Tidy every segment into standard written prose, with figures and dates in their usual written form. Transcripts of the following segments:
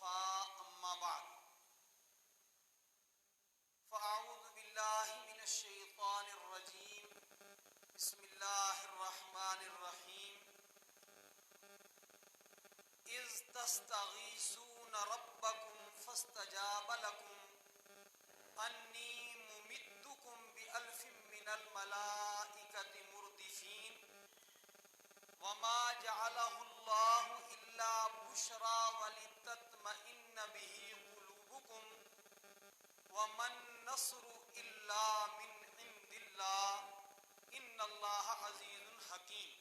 وكفى أما بعد فأعوذ بالله من الشيطان الرجيم بسم الله الرحمن الرحيم إذ تستغيثون ربكم فاستجاب لكم أني ممدكم بألف من الملائكة مردفين وما جعله الله إلا بشرى ولتطمئن به قلوبكم وما النصر إلا من عند الله إن الله عزيز حكيم.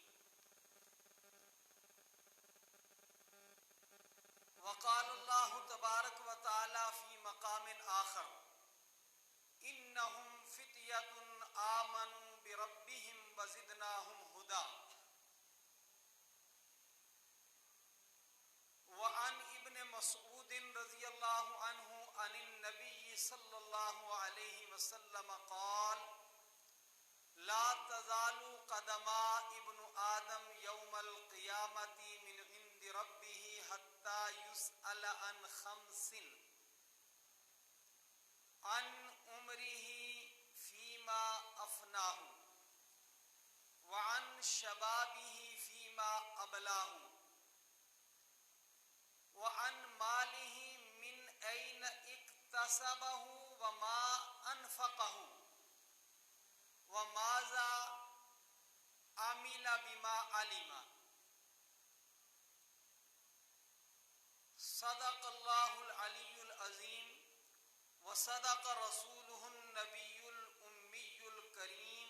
وقال الله تبارك وتعالى في مقام آخر إنهم فتية آمنوا بربهم وزدناهم هدى. وعن ابن مسعود رضی اللہ عنہ عن النبی صلی اللہ علیہ وسلم قال لا تزال قدما ابن آدم يوم القيامة من عند ربه حتى يسأل عن خمس عن عمره فيما أفناه وعن شبابه فيما أبلاه وعن ماله من أين اكتسبه وما أنفقه وماذا عمل بما علم. صدق الله العلي العظيم وصدق رسوله النبي الأمي الكريم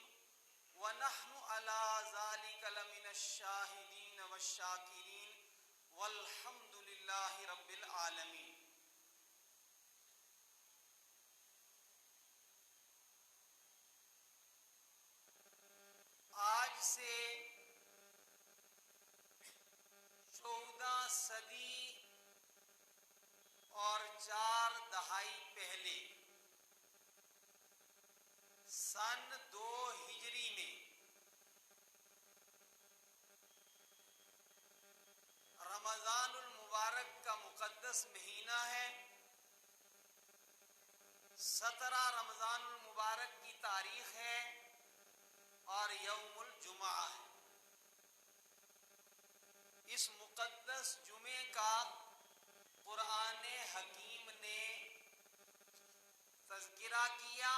ونحن على ذلك لمن الشاهدين والشاكرين والحمد للہ رب العالمین. آج سے 14 صدی اور 4 دہائی پہلے سن 2 ہجری میں رمضان المبارک کا مقدس مہینہ ہے. 17 رمضان المبارک کی تاریخ ہے اور یوم الجمعہ ہے. اس مقدس جمعے کا قرآن حکیم نے تذکرہ کیا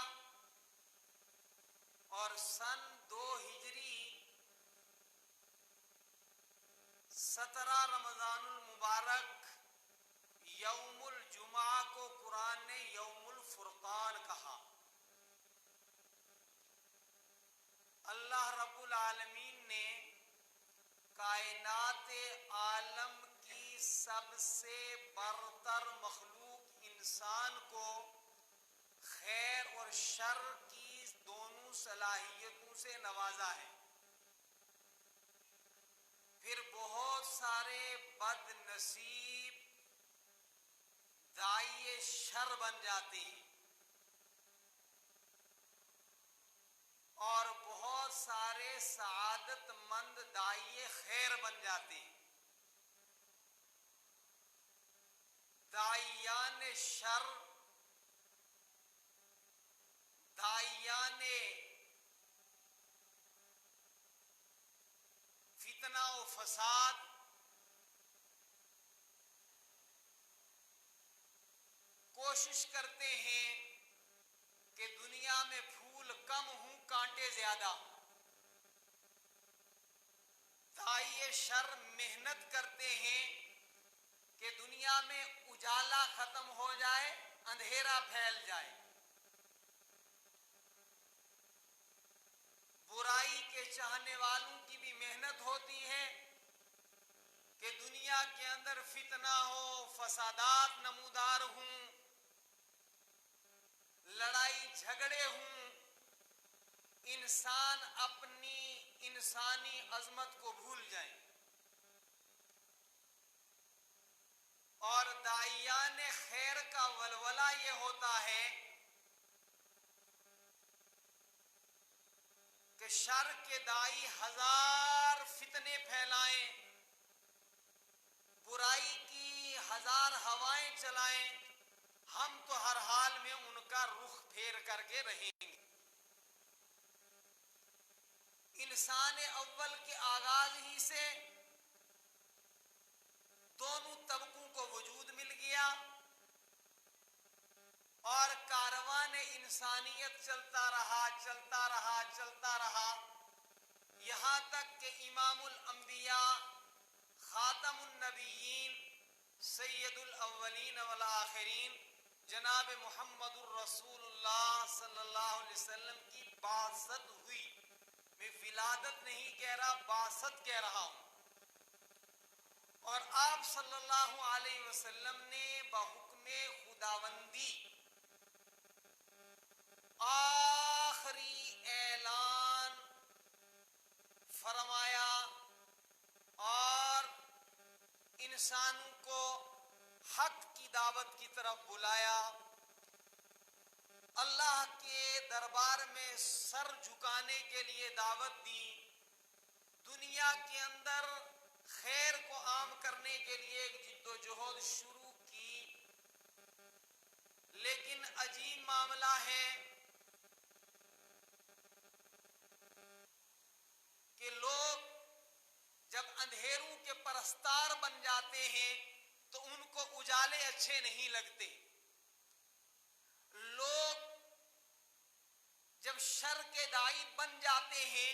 اور سن 2 ہجری 17 رمضان المبارک یوم الجمعہ کو قرآن نے یوم الفرقان کہا. اللہ رب العالمین نے کائنات عالم کی سب سے برتر مخلوق انسان کو خیر اور شر کی دونوں صلاحیتوں سے نوازا ہے. پھر بہت سارے بد نصیب داعی شر بن جاتے ہیں اور بہت سارے سعادت مند داعی خیر بن جاتے ہیں. داعیان شر، داعیان فتنہ و فساد، کوشش کرتے ہیں کہ دنیا میں پھول کم ہوں کانٹے زیادہ. داعی شر محنت کرتے ہیں کہ دنیا میں اجالا ختم ہو جائے، اندھیرا پھیل جائے. برائی کے چاہنے والوں کی بھی محنت ہوتی ہے کہ دنیا کے اندر فتنہ ہو، فسادات نمودار ہوں، لڑائی جھگڑے ہوں، انسان اپنی انسانی عظمت کو بھول جائیں. اور داعیان خیر کا ولولہ یہ ہوتا ہے کہ شر کے دائی ہزار فتنے پھیلائیں، برائی کی 1000 ہوائیں چلائیں، ہم تو ہر حال میں ان کا رخ پھیر کر کے رہیں گے۔ انسان اول کے آغاز ہی سے دونوں طبقوں کو وجود مل گیا اور کاروان انسانیت چلتا رہا چلتا رہا چلتا رہا، یہاں تک کہ امام الانبیاء، خاتم النبیین، سید الاولین والآخرین، جناب محمد الرسول اللہ صلی اللہ علیہ وسلم کی بعثت ہوئی۔ میں ولادت نہیں کہہ رہا، بعثت کہہ رہا ہوں۔ اور آپ صلی اللہ علیہ وسلم نے بحکم خداوندی آخری اعلان فرمایا اور انسانوں کو حق کی دعوت کی طرف بلایا، اللہ کے دربار میں سر جھکانے کے لیے دعوت دی، دنیا کے اندر خیر کو عام کرنے کے لیے ایک جد و جہد شروع کی۔ لیکن عجیب معاملہ ہے کہ لوگ جب اندھیروں کے پرستار بن جاتے ہیں تو ان کو اجالے اچھے نہیں لگتے، لوگ جب شر کے داعی بن جاتے ہیں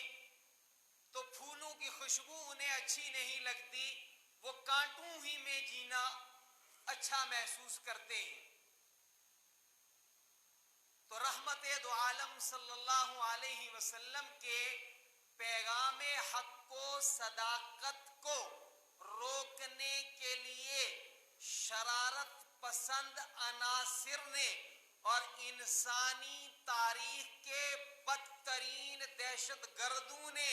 تو پھولوں کی خوشبو انہیں اچھی نہیں لگتی، وہ کانٹوں ہی میں جینا اچھا محسوس کرتے ہیں۔ تو رحمت دو عالم صلی اللہ علیہ وسلم کے پیغام حق کو، صداقت کو روکنے کے لیے شرارت پسند عناصر نے اور انسانی تاریخ کے بدترین دہشت گردوں نے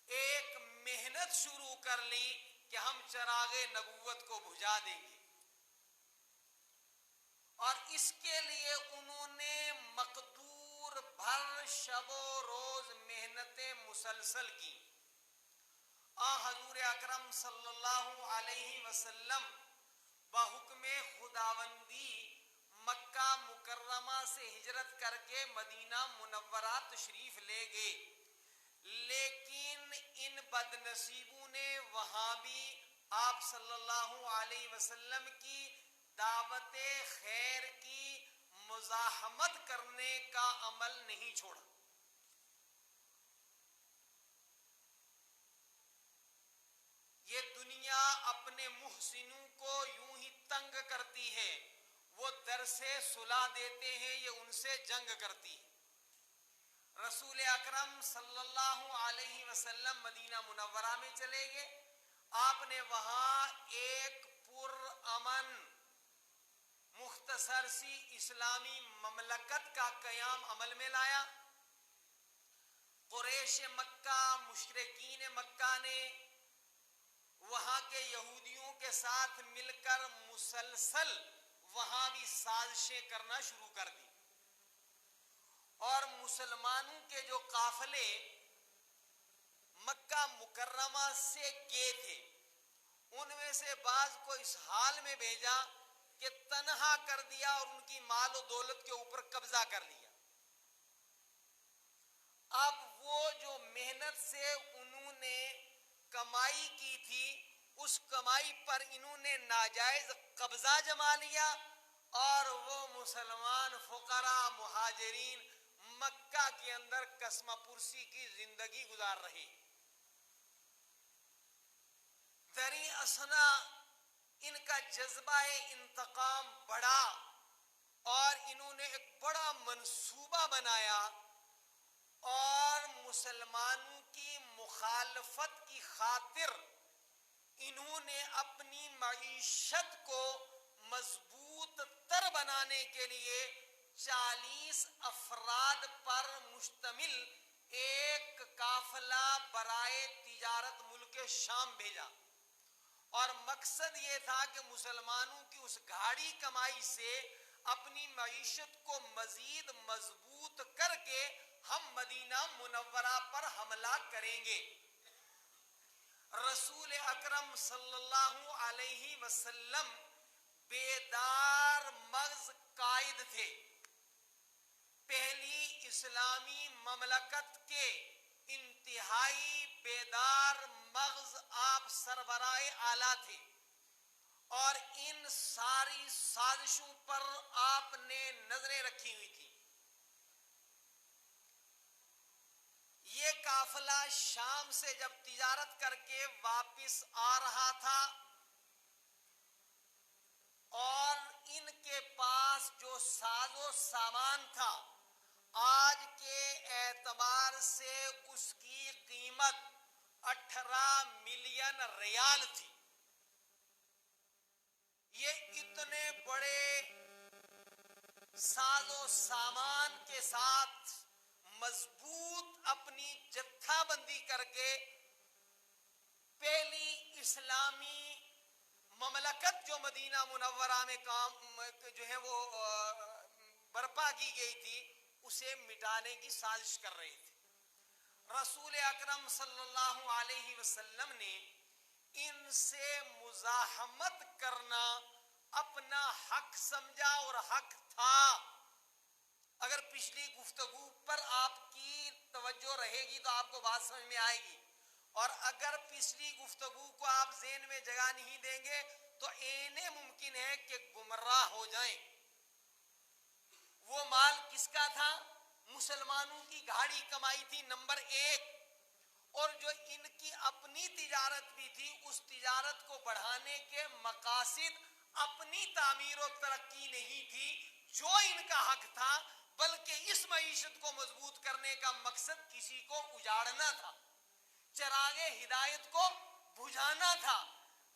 ایک محنت شروع کر لی کہ ہم چراغ نبوت کو بجھا دیں گے، اور اس کے لیے انہوں نے مقدور بھر شب و روز محنتیں مسلسل کی۔ حضور اکرم صلی اللہ علیہ وسلم بحکم خداوندی مکہ مکرمہ سے ہجرت کر کے مدینہ منورہ تشریف لے گئے، لیکن ان بد نصیبوں نے وہاں بھی آپ صلی اللہ علیہ وسلم کی دعوت خیر کی مزاحمت کرنے کا عمل نہیں چھوڑا۔ یہ دنیا اپنے محسنوں کو یوں ہی تنگ کرتی ہے، وہ در سے صلح دیتے ہیں، یہ ان سے جنگ کرتی ہے۔ رسول اکرم صلی اللہ علیہ وسلم مدینہ منورہ میں چلے گئے، آپ نے وہاں ایک پرامن مختصر سی اسلامی مملکت کا قیام عمل میں لایا۔ قریش مکہ، مشرکین مکہ نے وہاں کے یہودیوں کے ساتھ مل کر مسلسل وہاں بھی سازشیں کرنا شروع کر دی، اور مسلمانوں کے جو قافلے مکہ مکرمہ سے گئے تھے ان میں سے بعض کو اس حال میں بھیجا کہ تنہا کر دیا اور ان کی مال و دولت کے اوپر قبضہ کر لیا۔ اب وہ جو محنت سے انہوں نے کمائی کی تھی اس کمائی پر انہوں نے ناجائز قبضہ جما لیا، اور وہ مسلمان فقراء مہاجرین مکہ کے اندر قسمہ پرسی کی زندگی گزار رہے۔ دری اثنا ان کا جذبہ انتقام بڑھا اور انہوں نے ایک بڑا منصوبہ بنایا، اور مسلمانوں کی مخالفت کی خاطر انہوں نے اپنی معیشت کو مضبوط تر بنانے کے لیے 40 افراد پر مشتمل ایک قافلہ برائے تجارت ملک شام بھیجا، اور مقصد یہ تھا کہ مسلمانوں کی اس گاڑی کمائی سے اپنی معیشت کو مزید مضبوط کر کے ہم مدینہ منورہ پر حملہ کریں گے۔ رسول اکرم صلی اللہ علیہ وسلم بیدار مغز قائد تھے. پہلی اسلامی مملکت کے انتہائی بیدار مغز آپ سربراہ اعلیٰ تھے اور ان ساری سازشوں پر آپ نے نظریں رکھی ہوئی تھی. یہ قافلہ شام سے جب تجارت کر کے واپس آ رہا تھا اور ان کے پاس جو ساز و سامان تھا آج کے اعتبار سے اس کی قیمت 18 ملین ریال تھی. یہ اتنے بڑے ساز و سامان کے ساتھ مضبوط اپنی جتھا بندی کر کے پہلی اسلامی مملکت جو مدینہ منورہ میں کام جو ہے وہ برپا کی گئی تھی اسے مٹانے کی سازش کر رہے تھے. رسول اکرم صلی اللہ علیہ وسلم نے ان سے مزاحمت کرنا اپنا حق سمجھا اور حق تھا. اگر پچھلی گفتگو پر آپ کی توجہ رہے گی تو آپ کو بات سمجھ میں آئے گی, اور اگر پچھلی گفتگو کو آپ ذہن میں جگہ نہیں دیں گے تو اینے ممکن ہے کہ گمراہ ہو جائیں. وہ مال کس کا تھا؟ مسلمانوں کی گاڑی کمائی تھی نمبر 1, اور جو ان کی اپنی تجارت بھی تھی اس تجارت کو بڑھانے کے مقاصد اپنی تعمیر و ترقی نہیں تھی جو ان کا حق تھا, بلکہ اس معیشت کو مضبوط کرنے کا مقصد کسی کو اجاڑنا تھا, چراغ ہدایت کو بجھانا تھا,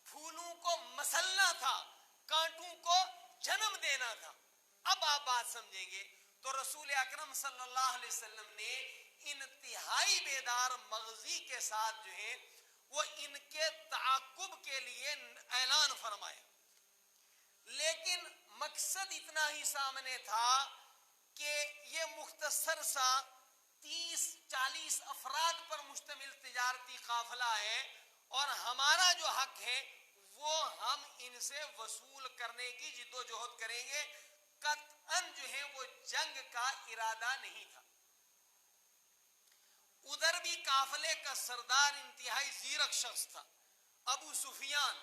پھولوں کو مسلنا تھا, کانٹوں کو جنم دینا تھا. اب آپ بات سمجھیں گے تو رسول اکرم صلی اللہ علیہ وسلم نے انتہائی بیدار مغزی کے ساتھ جو ہے وہ ان کے تعاقب کے لیے اعلان فرمایا. لیکن مقصد اتنا ہی سامنے تھا کہ یہ مختصر سا 30-40 افراد پر مشتمل تجارتی قافلہ ہے اور ہمارا جو حق ہے وہ ہم ان سے وصول کرنے کی جد و جہد کریں گے. قطعاً جو ہے وہ جنگ کا ارادہ نہیں تھا. ادھر بھی قافلے کا سردار انتہائی زیرک شخص تھا ابو سفیان.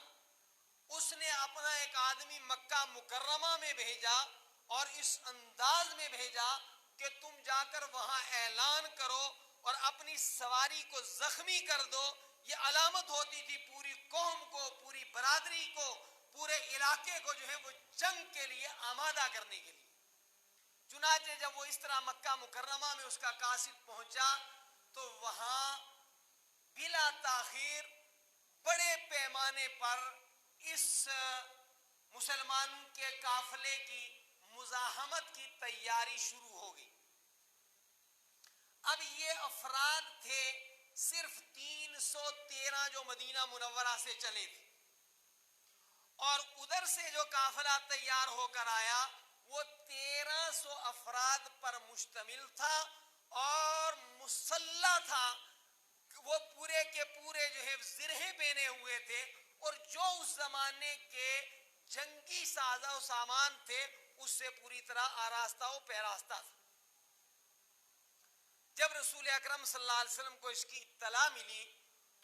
اس نے اپنا ایک آدمی مکہ مکرمہ میں بھیجا اور اس انداز میں بھیجا کہ تم جا کر وہاں اعلان کرو اور اپنی سواری کو زخمی کر دو. یہ علامت ہوتی تھی پوری قوم کو, پوری برادری کو, پورے علاقے کو جو ہے وہ جنگ کے لیے آمادہ کرنے کے لیے. چنانچہ جب وہ اس طرح مکہ مکرمہ میں اس کا قاصد پہنچا تو وہاں بلا تاخیر بڑے پیمانے پر اس مسلمانوں کے قافلے کی مزاحمت کی تیاری شروع ہو گئی. اب یہ افراد تھے صرف 313 جو مدینہ منورہ سے چلے تھے, اور ادھر سے جو قافلہ تیار ہو کر آیا وہ 1300 افراد پر مشتمل تھا اور مسلح تھا. وہ پورے کے پورے جو ہے زرہیں پہنے ہوئے تھے اور جو اس زمانے کے جنگی سازہ و سامان تھے اس سے پوری طرح آراستہ و پیراستہ تھا. جب رسول اکرم صلی اللہ علیہ وسلم کو اس کی اطلاع ملی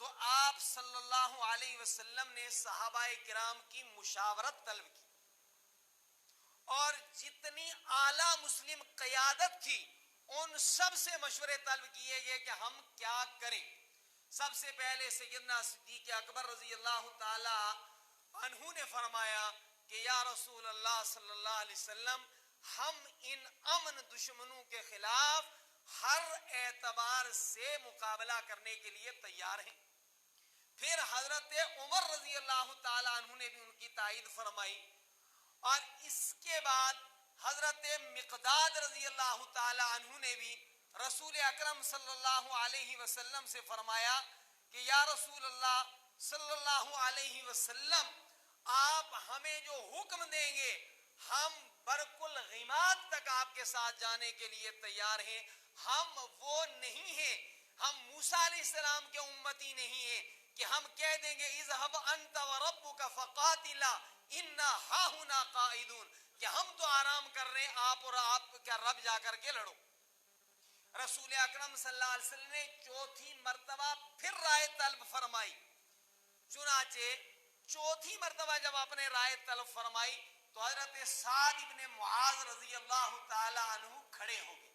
تو آپ صلی اللہ علیہ وسلم نے صحابہ کرام کی مشاورت طلب کی اور جتنی اعلیٰ مسلم قیادت تھی ان سب سے مشورے طلب کیے گئے کہ ہم کیا کریں. سب سے پہلے سیدنا صدیق اکبر رضی اللہ تعالی عنہ نے فرمایا کہ یا رسول اللہ صلی اللہ علیہ وسلم, ہم ان امن دشمنوں کے خلاف ہر اعتبار سے مقابلہ کرنے کے لیے تیار ہیں. پھر حضرت عمر رضی اللہ تعالی عنہ نے بھی ان کی تائید فرمائی, اور اس کے بعد حضرت مقداد رضی اللہ تعالی عنہ نے بھی رسول اکرم صلی اللہ علیہ وسلم سے فرمایا کہ یا رسول اللہ صلی اللہ علیہ وسلم, آپ ہمیں جو حکم دیں گے ہم برق الغماد تک آپ کے ساتھ جانے کے لیے تیار ہیں. ہم وہ نہیں ہیں, ہم موسیٰ علیہ السلام کے امتی نہیں ہیں کہ ہم کہہ دیں گے اذهب انت وربك فقاتلا انا هاهنا قاعدون، کہ ہم تو آرام کر رہے ہیں، آپ اور آپ کا رب جا کر کے لڑو۔ رسول اکرم صلی اللہ علیہ وسلم نے چوتھی مرتبہ پھر رائے طلب فرمائی۔ چنانچہ چوتھی مرتبہ جب آپ نے رائے طلب فرمائی تو حضرت سعد ابن معاذ رضی اللہ تعالی عنہ کھڑے ہو گئے۔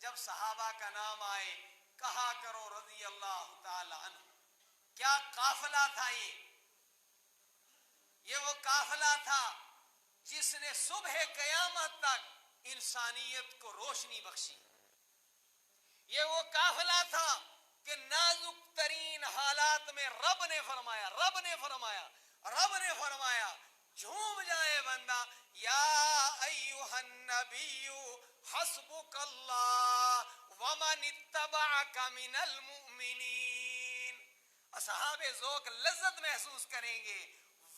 جب صحابہ کا نام آئے کہا کرو رضی اللہ تعالی عنہ۔ کیا قافلہ تھا یہ وہ قافلہ تھا جس نے صبح قیامت تک انسانیت کو روشنی بخشی۔ یہ وہ قافلہ تھا کہ نازک ترین حالات میں رب نے فرمایا جھوم جائے بندہ، یا ایھا النبی حسبک اللہ ومن اتبعک من المؤمنین۔ اصحاب ذوق لذت محسوس کریں گے،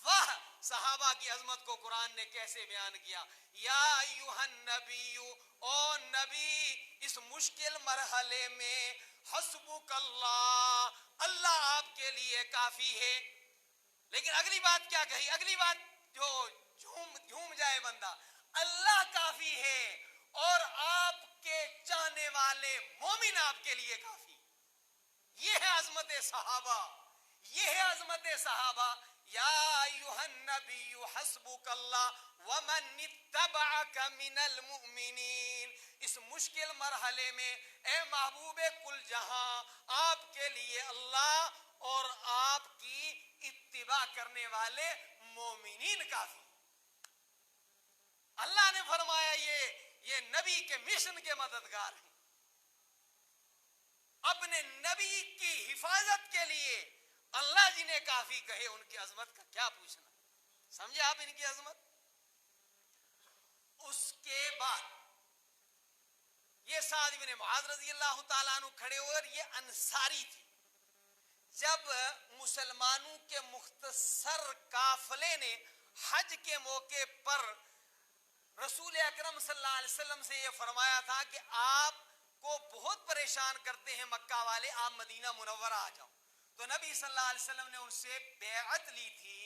واہ صحابہ کی عظمت کو قرآن نے کیسے بیان کیا۔ یا ایھا النبی، او نبی اس مشکل مرحلے میں، حسبک اللہ، اللہ آپ کے لیے کافی ہے۔ لیکن اگلی بات کیا کہی؟ اگلی بات جو جھوم جائے بندہ، اللہ کافی ہے اور آپ کے چاہنے والے مومن آپ کے لیے کافی۔ یہ ہے عظمت صحابہ، یہ ہے عظمت صحابہ۔ یا ایھا النبی حسبک اللہ ومن اتبعک من المؤمنین۔ اس مشکل مرحلے میں اے محبوب کل جہاں، آپ کے لیے اللہ اور آپ کی اتباع کرنے والے مومنین کافی۔ اللہ نے فرمایا یہ نبی کے مشن کے مددگار ہیں۔ اپنے نبی کی حفاظت کے لیے اللہ جی نے کافی کہے، ان کی عظمت کا کیا پوچھنا۔ سمجھے آپ ان کی عظمت؟ اس کے بعد یہ سعد بن معاذ رضی اللہ تعالیٰ عنہ کھڑے ہوئے، اور یہ انصاری تھی۔ جب مسلمانوں کے مختصر قافلے نے حج کے موقع پر رسول اکرم صلی اللہ علیہ وسلم سے یہ فرمایا تھا کہ آپ کو بہت پریشان کرتے ہیں مکہ والے، آپ مدینہ منورہ آ جاؤ، تو نبی صلی اللہ علیہ وسلم نے ان سے بیعت لی تھی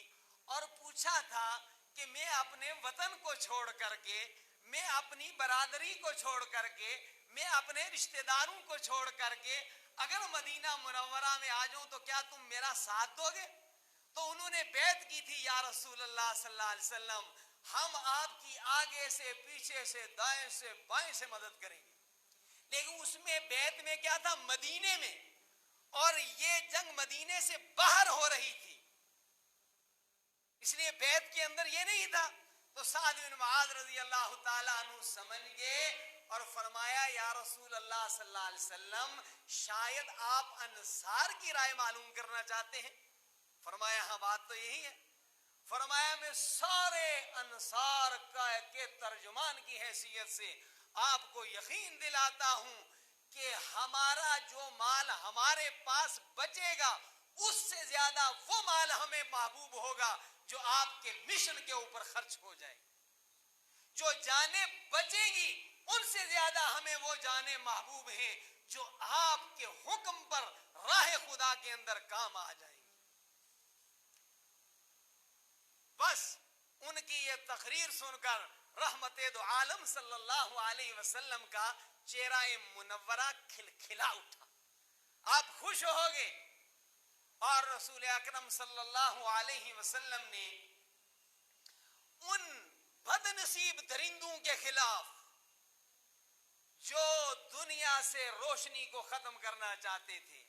اور پوچھا تھا کہ میں اپنے وطن کو چھوڑ کر کے، میں اپنی برادری کو چھوڑ کر کے، میں اپنے رشتہ داروں کو چھوڑ کر کے اگر مدینہ منورہ میں آ جاؤں تو کیا تم میرا ساتھ دو گے؟ تو انہوں نے بیعت کی تھی، یا رسول اللہ صلی اللہ علیہ وسلم ہم آپ کی آگے سے، پیچھے سے، دائیں سے، بائیں سے مدد کریں گے۔ لیکن اس میں بیعت میں کیا تھا؟ مدینے میں، اور یہ جنگ مدینے سے باہر ہو رہی تھی، اس لیے بیعت کے اندر یہ نہیں تھا۔ تو سعد بن معاذ رضی اللہ تعالیٰ عنہ سمجھ گئے اور فرمایا، یا رسول اللہ صلی اللہ علیہ وسلم شاید آپ انصار کی رائے معلوم کرنا چاہتے ہیں۔ فرمایا ہاں بات تو یہی ہے۔ فرمایا میں سارے انصار کے ترجمان کی حیثیت سے آپ کو یقین دلاتا ہوں کہ ہمارا جو مال ہمارے پاس بچے گا اس سے زیادہ وہ مال ہمیں محبوب ہوگا جو آپ کے مشن کے اوپر خرچ ہو جائے۔ جو جانیں بچیں گی ان سے زیادہ ہمیں وہ جانیں محبوب ہیں جو آپ کے حکم پر راہ خدا کے اندر کام آ جائیں گی۔ بس ان کی یہ تقریر سن کر رحمت دو عالم صلی اللہ علیہ وسلم کا چہرہ منورہ کھلکھلا اٹھا، آپ خوش ہو گئے، اور رسول اکرم صلی اللہ علیہ وسلم نے ان بد نصیب درندوں کے خلاف جو دنیا سے روشنی کو ختم کرنا چاہتے تھے،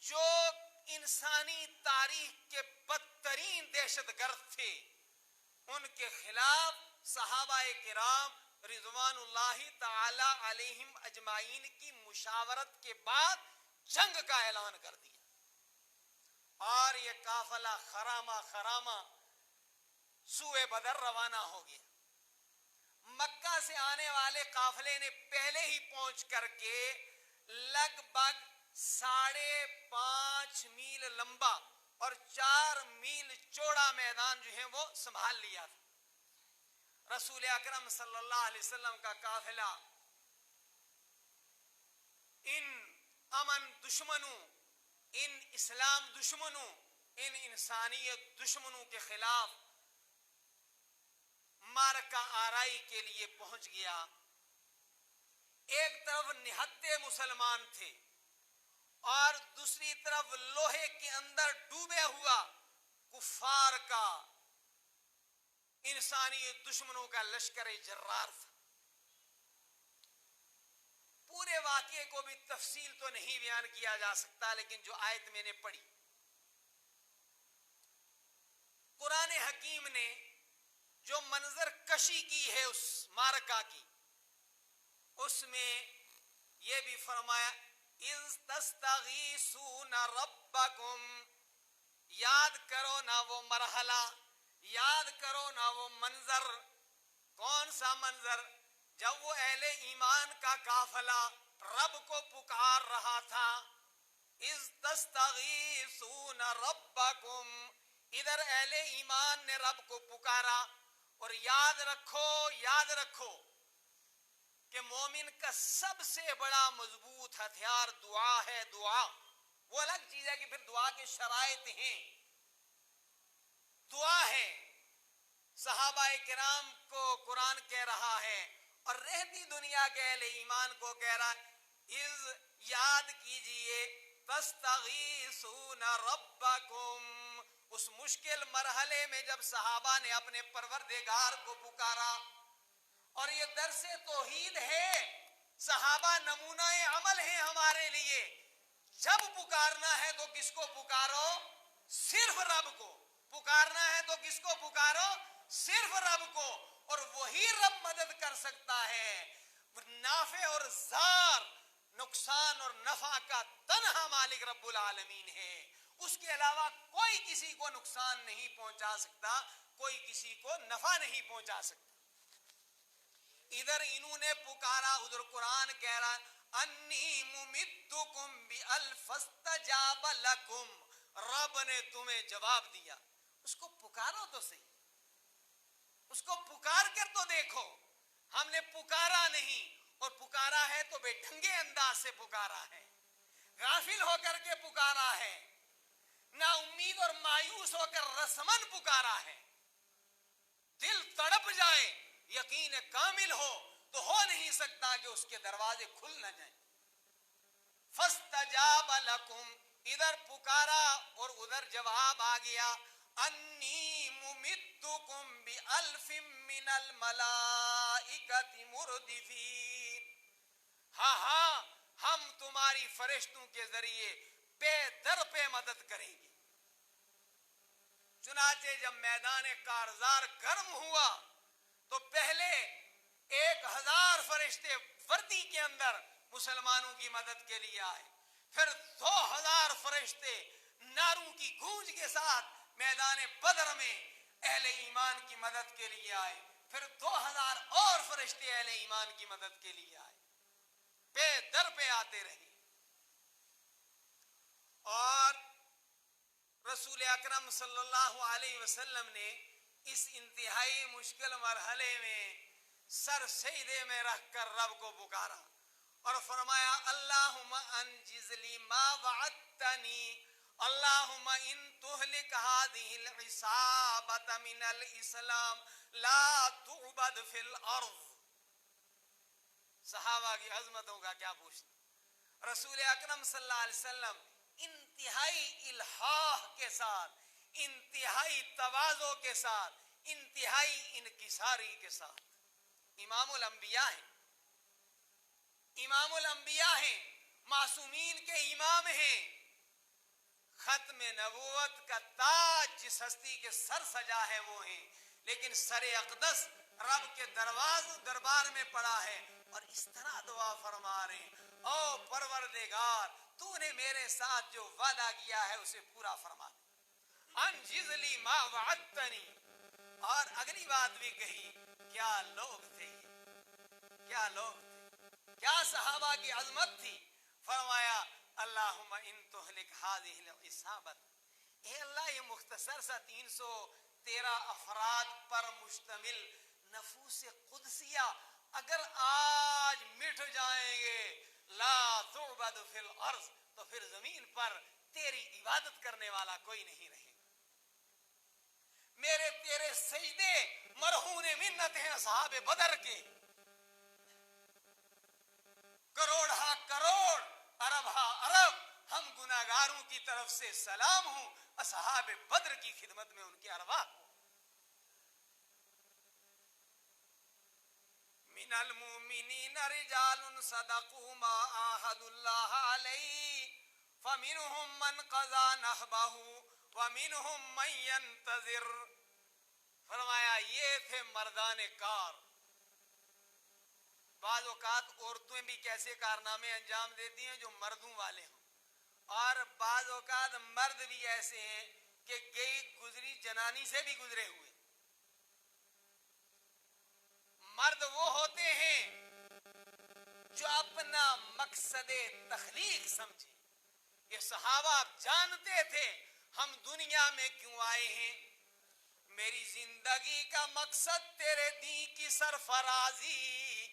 جو انسانی تاریخ کے بدترین دہشت گرد تھے، ان کے خلاف صحابہ کرام رضوان اللہ تعالی علیہم اجمعین کی مشاورت کے بعد جنگ کا اعلان کر دیا، اور یہ قافلہ خرامہ سوئے بدر روانہ ہو گیا۔ مکہ سے آنے والے قافلے نے پہلے ہی پہنچ کر کے لگ بھگ 5.5 میل لمبا اور 4 میل چوڑا میدان جو ہے وہ سنبھال لیا تھا۔ رسول اکرم صلی اللہ علیہ وسلم کا قافلہ ان امن دشمنوں ان اسلام دشمنوں، ان انسانیت دشمنوں کے خلاف معرکہ آرائی کے لیے پہنچ گیا. ایک طرف نہتے مسلمان تھے اور دوسری طرف لوہے کے اندر ڈوبے ہوا کفار کا، انسانی دشمنوں کا لشکر جرار تھا. پورے واقعے کو بھی تفصیل تو نہیں بیان کیا جا سکتا، لیکن جو آیت میں نے پڑھی، قرآن حکیم نے جو منظر کشی کی ہے اس معرکہ کی، اس میں یہ بھی فرمایا اِذْ تَسْتَغِیثُونَ رَبَّکُمْ، یاد کرو نا وہ مرحلہ، یاد کرو نا وہ منظر. کون سا منظر؟ جب وہ اہل ایمان کا قافلہ رب کو پکار رہا تھا. اِذْ تَسْتَغِیثُونَ رَبَّکُمْ، ادھر اہل ایمان نے رب کو پکارا. اور یاد رکھو کہ مومن کا سب سے بڑا مضبوط ہتھیار دعا ہے. دعا وہ الگ چیز ہے کہ پھر دعا کے شرائط ہیں. دعا ہے. صحابہ کرام کو قرآن کہہ رہا ہے اور رہتی دنیا کے اہل ایمان کو کہہ رہا ہے، یاد کیجئے تستغیثون ربکم. اس مشکل مرحلے میں جب صحابہ نے اپنے پروردگار کو پکارا، اور یہ درس توحید ہے، صحابہ نمونہ عمل ہیں ہمارے لیے. جب پکارنا ہے تو کس کو پکارو؟ صرف رب کو. پکارنا ہے تو کس کو پکارو؟ صرف رب کو. اور وہی رب مدد کر سکتا ہے. نافع اور ضار، نقصان اور نفع کا تنہا مالک رب العالمین ہے. اس کے علاوہ کوئی کسی کو نقصان نہیں پہنچا سکتا، کوئی کسی کو نفع نہیں پہنچا سکتا. ادھر انہوں نے پکارا، ادھر قرآن کہہ رہا انی ممدکم بِأَلْفَ اسْتَجَابَ لَكُمْ. رب نے تمہیں جواب دیا. اس کو پکارو تو صحیح، اس کو پکار کر تو دیکھو. ہم نے پکارا نہیں، اور پکارا ہے تو بے ڈھنگے انداز سے پکارا ہے، غافل ہو کر کے پکارا ہے، نا امید اور مایوس ہو کر رسمن پکارا ہے. دل تڑپ جائے، یقین کامل ہو نہیں سکتا کہ اس کے دروازے کھل نہ جائیں. فَاسْتَجَابَ لَكُمْ، ادھر پکارا اور ادھر جواب آ گیا. انی ممدکم بِأَلْفٍ مِّنَ الْمَلَائِکَةِ مُرْدِفِينَ. ہاں ہم تمہاری فرشتوں کے ذریعے پے در پہ مدد کریں گے. چنانچہ جب میدان کارزار گرم ہوا تو پہلے 1000 فرشتے وردی کے اندر مسلمانوں کی مدد کے لیے آئے. پھر 2000 فرشتے ناروں کی گونج کے ساتھ میدان بدر میں اہل ایمان کی مدد کے لیے آئے. پھر 2000 اور فرشتے اہل ایمان کی مدد کے لیے آئے. پہ در پہ آتے رہے. اور رسول اکرم صلی اللہ علیہ وسلم نے اس انتہائی مشکل مرحلے میں سر سجدے میں رکھ کر رب کو پکارا اور فرمایا اللہم انجز لی ما وعدتنی، اللہم ان تہلک هذه العصابة من الاسلام لا تعبد فی الارض. صحابہ کی عظمتوں کا کیا پوچھنا. رسول اکرم صلی اللہ علیہ وسلم انتہائی الحاح کے ساتھ، انتہائی تواضع کے ساتھ، انتہائی انکساری کے ساتھ امام الانبیاء ہیں. امام الانبیاء ہیں، معصومین کے امام ہیں. ختم نبوت کا تاج جس ہستی کے سر سجا ہے وہ ہیں، لیکن سر اقدس رب کے دربار میں پڑا ہے اور اس طرح دعا فرما رہے ہیں او پروردگار تو نے میرے ساتھ جو وعدہ کیا ہے اسے پورا فرما دے. انجز لی ما وعدتنی. اور اگلی بات بھی کہی، کیا لوگ تھے یہ، کیا لوگ تھے، کیا صحابہ کی عظمت تھی. فرمایا اللہم ان تہلک هذه العصابۃ. اے اللہ یہ مختصر سا 313 افراد پر مشتمل نفوس قدسیہ اگر آج مٹ جائیں گے لا تعبد فی الارض، تو پھر زمین پر تیری عبادت کرنے والا کوئی نہیں رہے گا. میرے تیرے سجدے مرہون منت ہیں اصحاب بدر کے. کروڑ ہا کروڑ ارب ہا ارب ہم گناہگاروں کی طرف سے سلام ہوں اصحاب بدر کی خدمت میں ان کے ارواح کو. من المؤمنین رجال صدقوا ما عاهدوا اللہ علیہ فمنهم من قضى نحبه ومنهم من ينتظر. فرمایا یہ تھے مردان کار. بعض اوقات عورتیں بھی کیسے کارنامے انجام دیتی ہیں جو مردوں والے ہوں, اور بعض اوقات مرد بھی ایسے ہیں کہ گئی گزری جنانی سے بھی گزرے ہوئے. مرد وہ ہوتے ہیں جو اپنا مقصد تخلیق سمجھے. یہ صحابہ جانتے تھے ہم دنیا میں کیوں آئے ہیں. میری زندگی کا مقصد تیرے دین کی سرفرازی,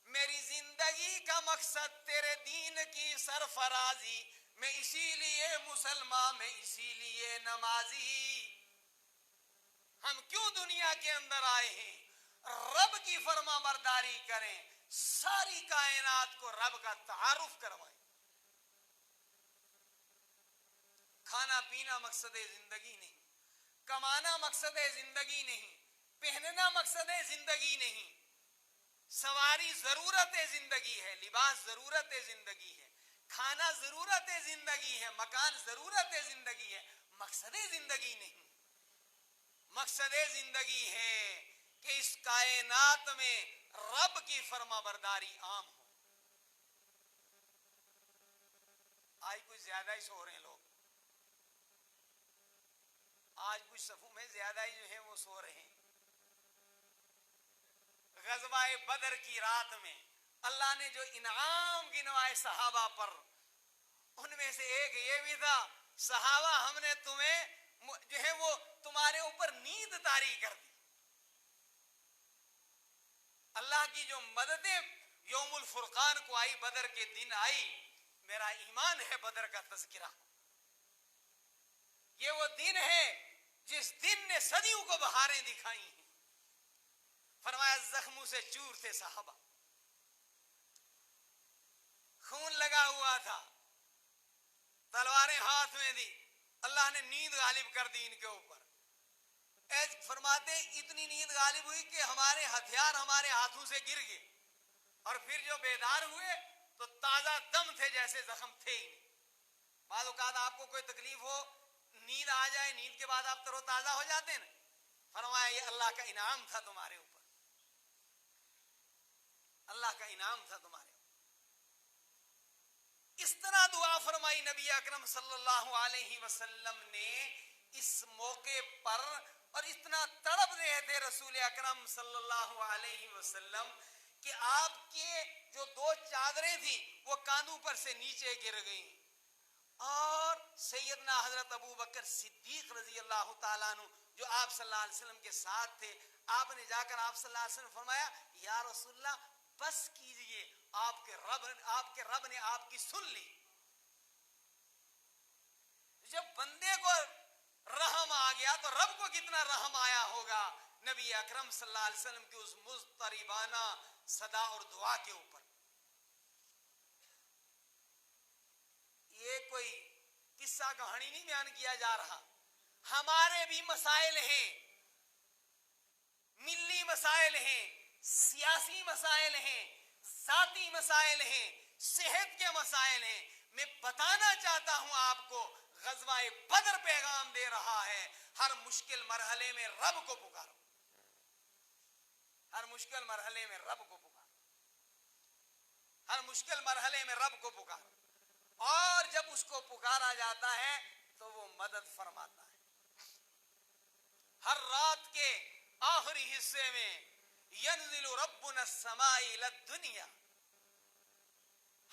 میری زندگی کا مقصد تیرے دین کی سرفرازی. میں اسی لیے مسلمان, میں اسی لیے نمازی. ہم کیوں دنیا کے اندر آئے ہیں؟ رب کی فرما برداری کریں, ساری کائنات کو رب کا تعارف کروائیں. کھانا پینا مقصد زندگی نہیں, کمانا مقصد زندگی نہیں, پہننا مقصد زندگی نہیں. سواری ضرورت زندگی ہے, لباس ضرورت زندگی ہے, کھانا ضرورت زندگی ہے, مکان ضرورت زندگی ہے, مقصد زندگی نہیں. مقصد زندگی ہے کہ اس کائنات میں رب کی فرما برداری عام ہو. آج کچھ زیادہ ہی سو رہے ہیں لوگ, آج کچھ صفوں میں زیادہ ہی جو ہیں وہ سو رہے ہیں. غزوہ بدر کی رات میں اللہ نے جو انعام گنوائے صحابہ پر, ان میں سے ایک یہ بھی تھا, صحابہ ہم نے تمہیں جو ہے وہ تمہارے اوپر نیند طاری کر دی. اللہ کی جو مددیں یوم الفرقان کو آئی, بدر کے دن آئی, میرا ایمان ہے بدر کا تذکرہ. یہ وہ دن ہے جس دن نے صدیوں کو بہاریں دکھائی ہیں. فرمایا زخموں سے چور تھے صحابہ, خون لگا ہوا تھا, تلواریں ہاتھ میں دی, اللہ نے نیند غالب کر دی ان کے اوپر. فرماتے اتنی نیند غالب ہوئی کہ ہمارے ہتھیار ہمارے ہاتھوں سے گر گئے, اور پھر جو بیدار ہوئے تو تازہ دم تھے جیسے زخم تھے ہی نہیں. بعض اوقات آپ کو کوئی تکلیف ہو, نیند آ جائے, نیند کے بعد آپ تر و تازہ ہو جاتے ہیں نا. فرمایا یہ اللہ کا انعام تھا تمہارے اوپر, اللہ کا انعام تھا تمہارے اوپر. اس طرح دعا فرمائی نبی اکرم صلی اللہ علیہ وسلم نے اس موقع پر, اور اتنا تڑپ رہے تھے رسول اکرم صلی اللہ علیہ وسلم کہ آپ کے جو دو چادریں تھیں وہ کاندھوں پر سے نیچے گر گئیں. اور سیدنا حضرت ابو بکر صدیق رضی اللہ تعالیٰ عنہ جو آپ صلی اللہ علیہ وسلم کے ساتھ تھے, آپ نے جا کر آپ صلی اللہ علیہ وسلم فرمایا یا رسول اللہ بس کیجئے, آپ کے رب نے آپ کی سن لی. جب بندے کو رحم آ گیا تو رب کو کتنا رحم آیا ہوگا نبی اکرم صلی اللہ علیہ وسلم کی اس مضطربانہ صدا اور دعا کے اوپر. یہ کوئی قصہ کہانی نہیں بیان کیا جا رہا, ہمارے بھی مسائل ہیں, ملی مسائل ہیں, سیاسی مسائل ہیں, ذاتی مسائل ہیں, صحت کے مسائل ہیں. میں بتانا چاہتا ہوں آپ کو, غزوہ بدر پیغام دے رہا ہے, ہر مشکل مرحلے میں رب کو پکارو, ہر مشکل مرحلے میں رب کو پکارو, ہر مشکل مرحلے میں رب کو پکارو. اور جب اس کو پکارا جاتا ہے تو وہ مدد فرماتا ہے. ہر رات کے آخری حصے میں ینزل ربنا السماء الى الدنیا,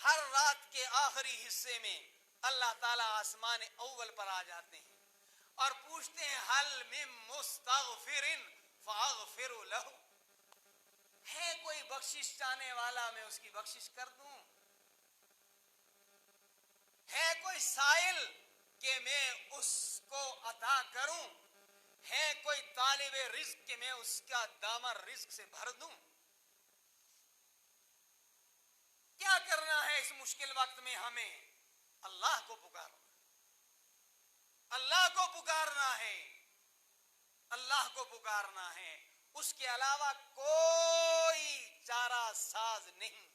ہر رات کے آخری حصے میں اللہ تعالیٰ آسمان اول پر آ جاتے ہیں اور پوچھتے ہیں حل من مستغفر فاغفر له, ہے کوئی بخشش چاہنے والا میں اس کی بخشش کر دوں. ہے کوئی سائل کہ میں اس کو عطا کروں؟ ہے کوئی طالب رزق کہ میں اس کا دامن رزق سے بھر دوں؟ کیا کرنا ہے اس مشکل وقت میں؟ ہمیں اللہ کو پکارنا، اللہ کو پکارنا ہے، اللہ کو پکارنا ہے، اس کے علاوہ کوئی چارہ ساز نہیں۔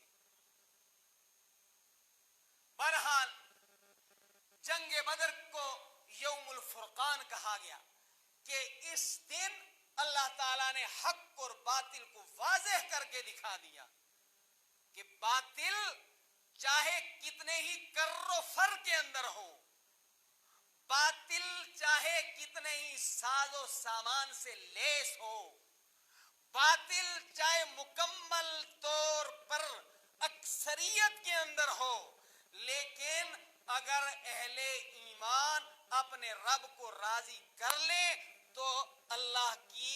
بہرحال جنگ بدر کو یوم الفرقان کہا گیا کہ اس دن اللہ تعالیٰ نے حق اور باطل کو واضح کر کے دکھا دیا کہ باطل چاہے کتنے ہی کر و فر کے اندر ہو، باطل چاہے کتنے ہی ساز و سامان سے لیس ہو، باطل چاہے مکمل طور پر اکثریت کے اندر ہو، لیکن اگر اہل ایمان اپنے رب کو راضی کر لے تو اللہ کی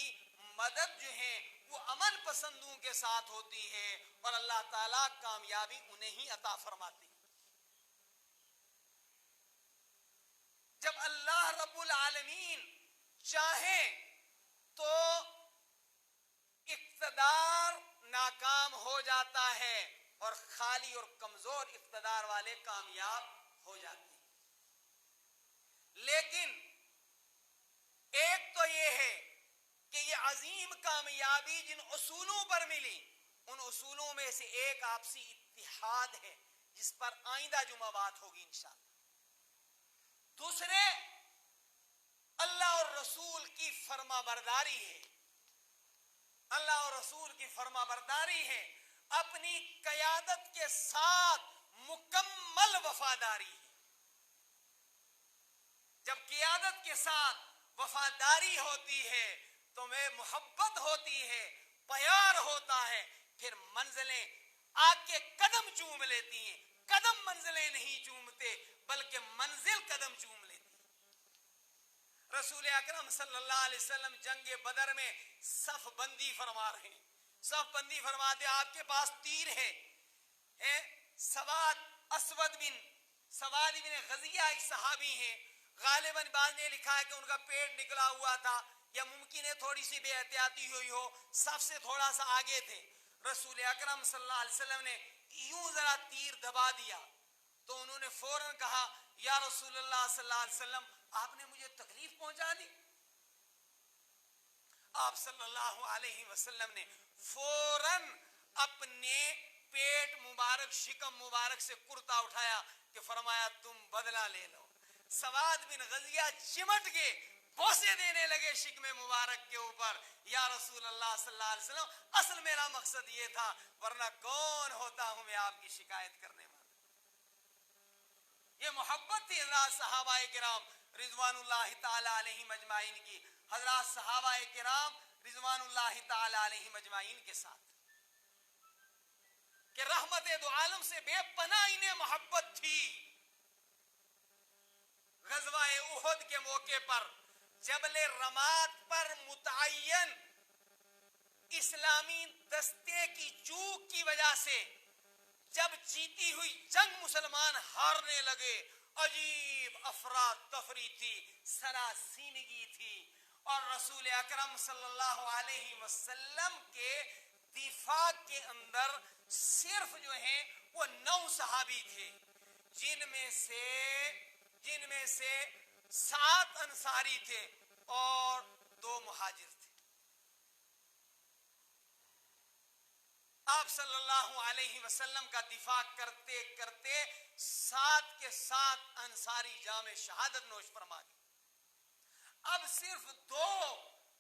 مدد جو ہے وہ امن پسندوں کے ساتھ ہوتی ہے اور اللہ تعالیٰ کامیابی انہیں ہی عطا فرماتی۔ جب اللہ رب العالمین چاہے تو اقتدار ناکام ہو جاتا ہے اور خالی اور کمزور اقتدار والے کامیاب ہو جاتے ہیں۔ لیکن ایک تو یہ ہے کہ یہ عظیم کامیابی جن اصولوں پر ملی، ان اصولوں میں سے ایک آپسی اتحاد ہے جس پر آئندہ جمعہ بات ہوگی انشاءاللہ۔ دوسرے اللہ اور رسول کی فرما برداری ہے، اللہ اور رسول کی فرما برداری ہے، اپنی قیادت کے ساتھ مکمل وفاداری ہے۔ جب قیادت کے ساتھ وفاداری ہوتی ہے تو میں محبت ہوتی ہے، پیار ہوتا ہے، پھر منزلیں آ کے قدم چوم لیتی ہیں۔ قدم منزلیں نہیں چومتے بلکہ منزل قدم چوم لیتی ہے۔ رسول اکرم صلی اللہ علیہ وسلم جنگ بدر میں صف بندی فرما رہے ہیں، صف بندی فرماتے آپ کے پاس تیر ہے، سواد بن غزیہ ایک صحابی ہیں، غالباً بعض نے لکھا ہے کہ ان کا پیٹ نکلا ہوا تھا یا ممکن ہے تھوڑی سی بے احتیاطی ہوئی ہو، صف سے تھوڑا سا آگے تھے۔ رسول اکرم صلی اللہ علیہ وسلم نے یوں ذرا تیر دبا دیا تو انہوں نے فوراً کہا یا رسول اللہ صلی اللہ علیہ وسلم آپ نے مجھے تکلیف پہنچا دی۔ آپ صلی اللہ علیہ وسلم نے فوراً اپنے پیٹ مبارک، شکم مبارک سے کرتا اٹھایا کہ فرمایا تم بدلہ لے لو۔ سواد بن غزیہ چمٹ گئے، بوسے دینے لگے شکم مبارک کے اوپر، یا رسول اللہ صلی اللہ علیہ وسلم اصل میرا مقصد یہ تھا، ورنہ کون ہوتا ہوں میں آپ کی شکایت کرنے والا۔ یہ محبت تھی حضرات صحابہ کرام رضوان اللہ تعالی علیہم اجمعین کی، حضرات صحابہ کرام رضوان اللہ تعالی علیہم اجمعین کے ساتھ کہ رحمت دو عالم سے بے پناہ انہیں محبت تھی۔ غزوہ احد کے موقع پر جبل رماد پر متعین اسلامی دستے کی چوک کی وجہ سے جب جیتی ہوئی جنگ مسلمان ہارنے لگے، عجیب افراتفری تھی، سراسیمگی تھی، اور رسول اکرم صلی اللہ علیہ وسلم کے دفاع کے اندر صرف جو ہیں وہ 9 صحابی تھے، جن میں سے 7 انصاری تھے اور 2 مہاجر تھے۔ آپ صلی اللہ علیہ وسلم کا دفاع کرتے کرتے 7 کے 7 انصاری جام شہادت نوش فرما گئے۔ اب صرف دو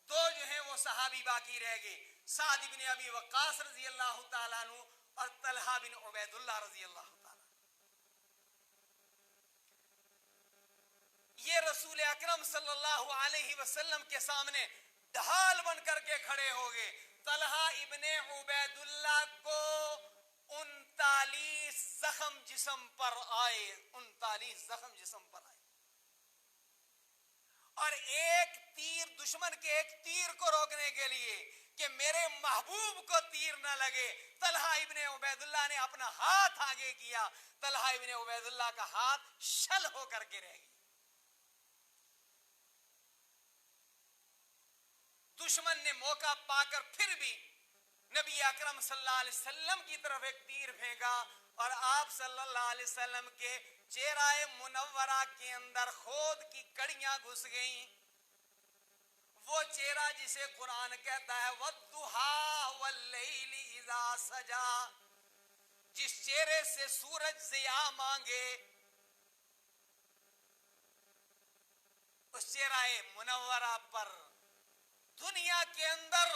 جو ہیں وہ صحابی باقی رہ گئے، سعد بن ابی وقاص رضی اللہ تعالیٰ عنہ اور طلحہ بن عبید اللہ رضی اللہ تعالیٰ۔ یہ رسول اکرم صلی اللہ علیہ وسلم کے سامنے ڈھال بن کر کے کھڑے ہو گئے۔ طلحہ ابن عبید اللہ کو 39 زخم جسم پر آئے، 39 زخم جسم پر آئے، اور ایک تیر دشمن کے ایک تیر کو روکنے کے لیے کہ میرے محبوب کو تیر نہ لگے، طلحہ ابن عبید اللہ نے اپنا ہاتھ آگے کیا، طلحہ ابن عبید اللہ کا ہاتھ شل ہو کر کے رہ گیا۔ دشمن نے موقع پا کر پھر بھی نبی اکرم صلی اللہ علیہ وسلم کی طرف ایک تیر پھینکا اور آپ صلی اللہ علیہ وسلم کے چہرہ منورہ کے اندر خود کی کڑیاں گھس گئیں، وہ چہرہ جسے قرآن کہتا ہے وَالضُّحَىٰ وَاللَّيْلِ إِذَا سَجَىٰ، جس چہرے سے سورج ضیاء مانگے، اس چہرہ منورہ پر دنیا کے اندر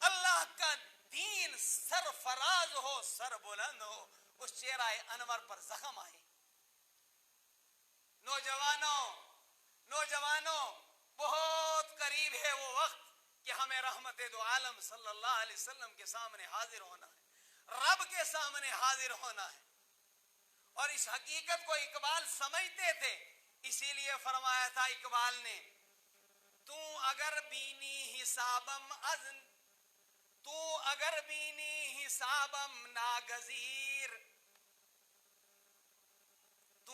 اللہ کا دین سرفراز ہو، سر بلند ہو، اس چہرہ انور پر زخم آئے۔ نوجوانوں بہت قریب ہے وہ وقت کہ ہمیں رحمت دو عالم صلی اللہ علیہ وسلم کے سامنے حاضر ہونا ہے، رب کے سامنے حاضر ہونا ہے، اور اس حقیقت کو اقبال سمجھتے تھے، اسی لیے فرمایا تھا اقبال نے، تو اگر بینی حسابم ناگزیر،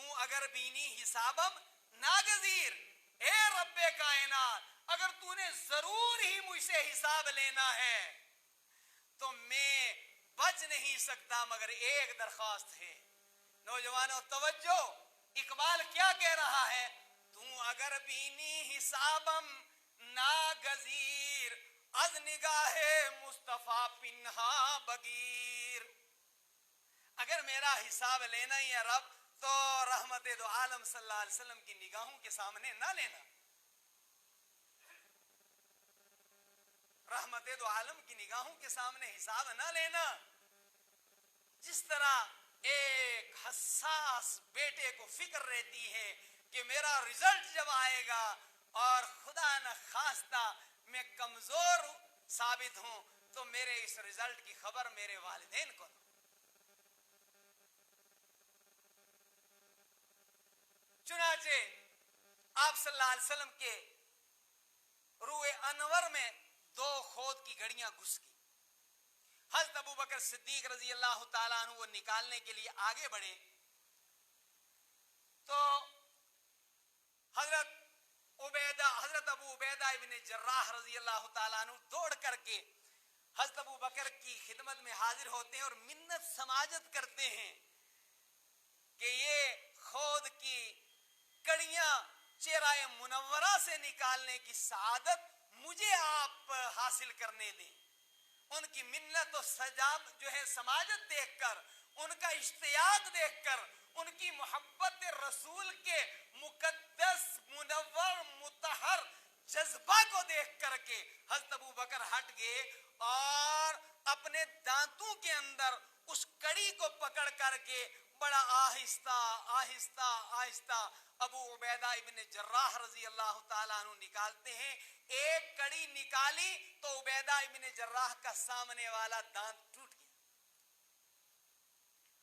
تو اگر بینی حسابم ناگزیر، اے رب کائنات اگر تو نے ضرور ہی مجھ سے حساب لینا ہے تو میں بچ نہیں سکتا مگر ایک درخواست ہے۔ نوجوانوں توجہ، اقبال کیا کہہ رہا ہے؟ تو اگر بینی حسابم ناگزیر، از نگاہ مصطفیٰ پنہا بگیر، اگر میرا حساب لینا ہی ہے رب تو رحمت دو عالم صلی اللہ علیہ وسلم کی نگاہوں کے سامنے نہ لینا، رحمت دو عالم کی نگاہوں کے سامنے حساب نہ لینا۔ جس طرح ایک حساس بیٹے کو فکر رہتی ہے کہ میرا رزلٹ جب آئے گا اور خدا نہ خواستہ میں کمزور ثابت ہوں تو میرے اس رزلٹ کی خبر میرے والدین کو نہ۔ چنانچہ آپ صلی اللہ علیہ وسلم کے روح انور میں دو خود کی گھڑیاں گھس گئی۔ حضرت ابو بکر صدیق رضی اللہ تعالیٰ عنہ وہ نکالنے کے لیے آگے بڑھے تو حضرت ابو عبیدہ ابن جراح رضی اللہ تعالیٰ عنہ دوڑ کر کے حضرت ابو بکر کی خدمت میں حاضر ہوتے ہیں اور منت سماجت کرتے ہیں کہ یہ خود کی کڑیاں چہرہ منورہ سے نکالنے کی سعادت مجھے آپ حاصل کرنے دیں۔ ان کی منت و سجاب جو ہے سماجت دیکھ کر، ان کا اشتیاق دیکھ کر، ان کی محبت رسول کے مقدس منور مطہر جذبہ کو دیکھ کر کے حضرت ابو بکر ہٹ گئے اور اپنے دانتوں کے اندر اس کڑی کو پکڑ کر کے بڑا آہستہ آہستہ آہستہ ابو عبیدہ ابن جراح رضی اللہ تعالیٰ عنہ نکالتے ہیں۔ ایک کڑی نکالی تو عبیدہ ابن جراح کا سامنے والا دانت ٹوٹ گیا۔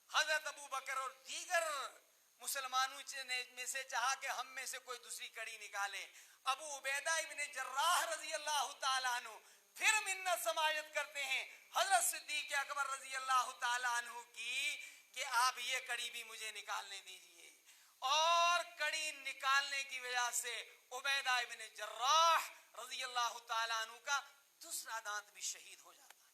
حضرت ابو بکر اور دیگر مسلمانوں میں سے چاہا کہ ہم میں سے کوئی دوسری کڑی نکالے۔ ابو عبیدہ ابن جراح رضی اللہ تعالیٰ عنہ پھر منت سماجت کرتے ہیں حضرت صدیق اکبر رضی اللہ تعالیٰ عنہ کی کہ آپ یہ کڑی بھی مجھے نکالنے دیجئے، اور کڑی نکالنے کی وجہ سے عبیدہ ابن جراح رضی اللہ تعالیٰ عنہ کا دوسرا دانت بھی شہید ہو جاتا ہے۔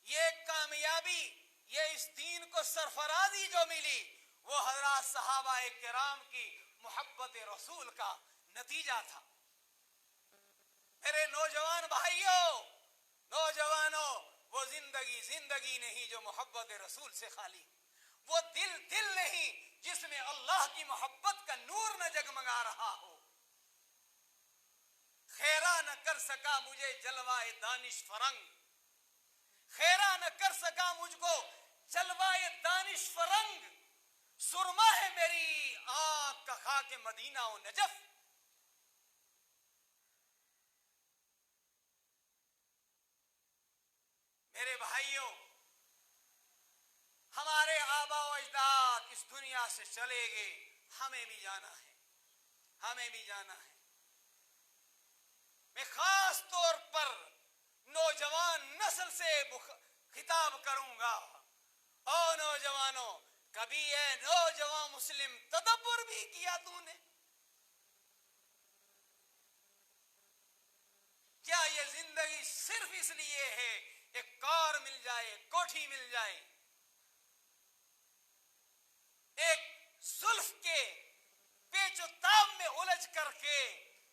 یہ کامیابی، یہ اس دین کو سرفرازی جو ملی وہ حضرات صحابہ کرام کی محبت رسول کا نتیجہ تھا۔ میرے نوجوان بھائیوں، نوجوانوں، وہ زندگی نہیں جو محبت رسول سے خالی، وہ دل نہیں جس میں اللہ کی محبت کا نور نہ جگمگا رہا ہو۔ خیرہ نہ کر سکا مجھے جلوائے دانش فرنگ، خیرہ نہ کر سکا مجھ کو جلوائے دانش فرنگ، سرما ہے میری آنکھ کا خاک مدینہ و نجف۔ میرے بھائیوں، ہمارے آبا و اجداد اس دنیا سے چلے گئے، ہمیں بھی جانا ہے، ہمیں بھی جانا ہے۔ میں خاص طور پر نوجوان نسل سے خطاب کروں گا، او نوجوانوں، کبھی اے نوجوان مسلم تدبر بھی کیا تو نے؟ کیا یہ زندگی صرف اس لیے ہے ایک کار مل جائے، کوٹھی مل جائے، ایک زلف کے پیچ و تاب میں الجھ کر کے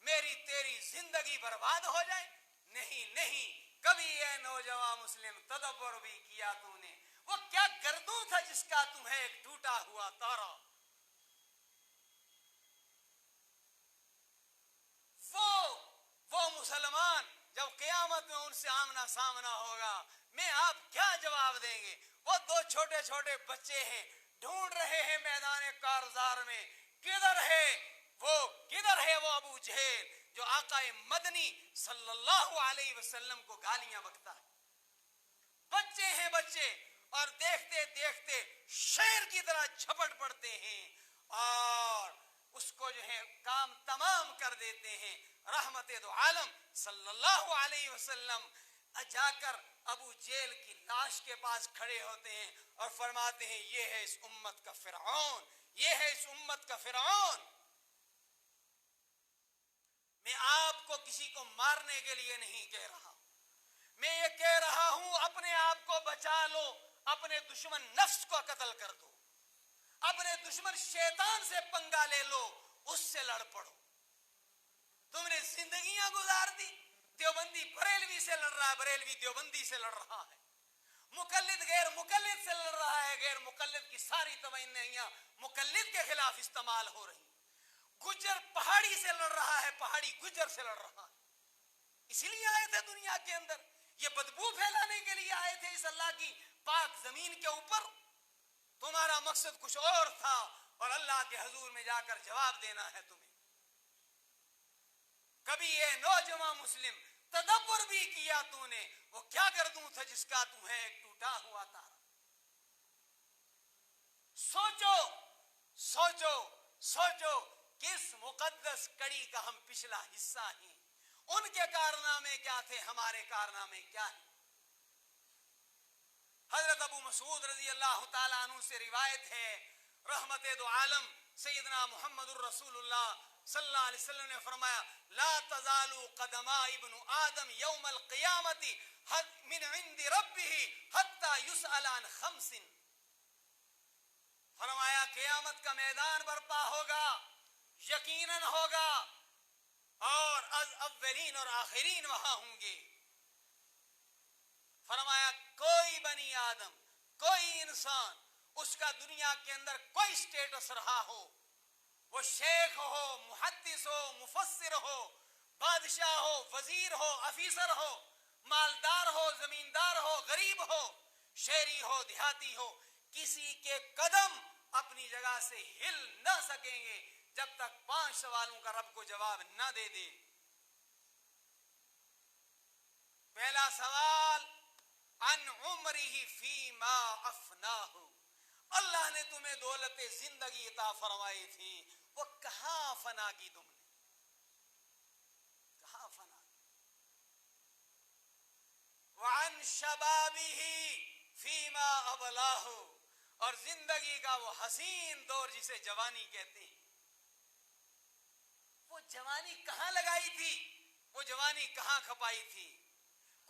میری تیری زندگی برباد ہو جائے؟ نہیں نہیں، کبھی اے نوجوان مسلم تدبر بھی کیا تو نے؟ وہ کیا گردوں تھا جس کا تمہیں ایک ٹوٹا ہوا تارا؟ وہ مسلمان جب قیامت میں ان سے آمنا سامنا ہوگا، میں آپ کیا جواب دیں گے؟ وہ دو چھوٹے چھوٹے بچے ہیں، ڈھونڈ رہے ہیں میدان کارزار میں، کدھر ہے وہ ابو جہل جو آقا مدنی صلی اللہ علیہ وسلم کو گالیاں بکتا ہے؟ بچے ہیں بچے، اور دیکھتے دیکھتے شیر کی طرح جھپٹ پڑتے ہیں اور اس کو جو ہے کام تمام کر دیتے ہیں۔ رحمت دو عالم صلی اللہ علیہ وسلم جا کر ابو جیل کی لاش کے پاس کھڑے ہوتے ہیں اور فرماتے ہیں یہ ہے اس امت کا فرعون، یہ ہے اس امت کا فرعون۔ میں آپ کو کسی کو مارنے کے لیے نہیں کہہ رہا، میں یہ کہہ رہا ہوں اپنے آپ کو بچا لو، اپنے دشمن نفس کو قتل کر دو، اپنے دشمن شیطان سے پنگا لے لو، اس سے لڑ پڑو۔ تم نے زندگیاں گزار دی، دیوبندی بریلوی سے لڑ رہا ہے، بریلوی دیوبندی سے لڑ رہا ہے، مقلد غیر مقلد سے لڑ رہا ہے، غیر مقلد کی ساری توانائیاں مقلد کے خلاف استعمال ہو رہی، گجر پہاڑی سے لڑ رہا ہے، پہاڑی گجر سے لڑ رہا ہے۔ اسی لیے آئے تھے دنیا کے اندر، یہ بدبو پھیلانے کے لیے آئے تھے اس اللہ کی پاک زمین کے اوپر؟ تمہارا مقصد کچھ اور تھا، اور اللہ کے حضور میں جا کر جواب دینا ہے تمہیں۔ کبھی یہ نوجوان مسلم تدبر بھی کیا تو نے؟ وہ کیا گردوں تھا جس کا تمہیں ایک ٹوٹا ہوا تارا؟ سوچو سوچو سوچو، کس مقدس کڑی کا ہم پچھلا حصہ ہیں، ان کے کارنامے کیا تھے، ہمارے کارنامے کیا ہیں۔ حضرت ابو مسعود رضی اللہ تعالیٰ عنہ سے روایت ہے، رحمت دو عالم سیدنا محمد الرسول اللہ صلی اللہ علیہ وسلم نے فرمایا لا تزال قدما ابن آدم یوم القیامت من عند ربه حتی یسأل عن خمس۔ فرمایا قیامت کا میدان برپا ہوگا، یقیناً ہوگا، اور از اولین اور آخرین وہاں ہوں گے۔ فرمایا کوئی بنی آدم، کوئی انسان، اس کا دنیا کے اندر کوئی سٹیٹس رہا ہو، وہ شیخ ہو، محدث ہو، مفسر ہو، بادشاہ ہو، وزیر ہو، افیسر ہو، مالدار ہو، زمیندار ہو، غریب ہو، شہری ہو، دیہاتی ہو، کسی کے قدم اپنی جگہ سے ہل نہ سکیں گے جب تک 5 سوالوں کا رب کو جواب نہ دے دے۔ پہلا سوال عن عمرہ فیما افناہ، اللہ نے تمہیں دولت زندگی عطا فرمائی تھی، وہ کہاں فنا کی تم نے، کہاں فنا کی؟ وعن شبابہ فیما ابلاہ، اور زندگی کا وہ حسین دور جسے جوانی کہتے ہیں، وہ جوانی کہاں لگائی تھی، وہ جوانی کہاں کھپائی تھی؟